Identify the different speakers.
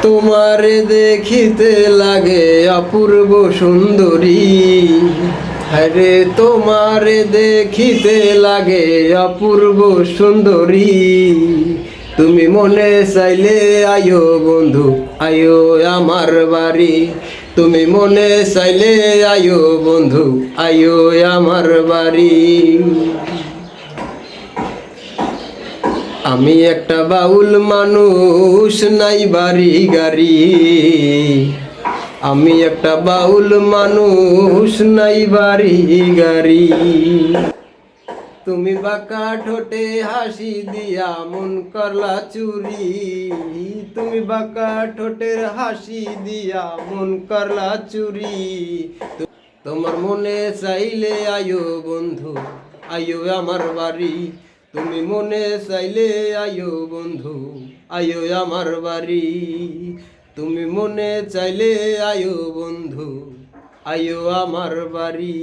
Speaker 1: তোমারে দেখিতে লাগে অপূর্ব সুন্দরী, আরে তোমারে দেখিতে লাগে অপূর্ব সুন্দরী। তুমি মনে চাইলে আয়ো বন্ধু, আয়ো আমার বাড়ি। তুমি মনে চাইলে আয়ো বন্ধু, আয়ো আমার বাড়ি। আমি একটা বাউল মানুষ, নাই বাড়ি গাড়ি। আমি একটা বাউল মানুষ, নাই বাড়ি গাড়ি। তুমি বাঁকা ঠোঁটে হাসি দিয়া মন করলা চুরি। তুমি বাঁকা ঠোঁটের হাসি দিয়া মন করলা চুরি। তোমার মনে চাইলে আয়ো বন্ধু, আয়ো আমার বাড়ি। তুমি মনে চাইলে আয়ো বন্ধু, আয়ো আমার বাড়ি। তুমি মনে চাইলে আয়ো বন্ধু, আয়ো আমার বাড়ি।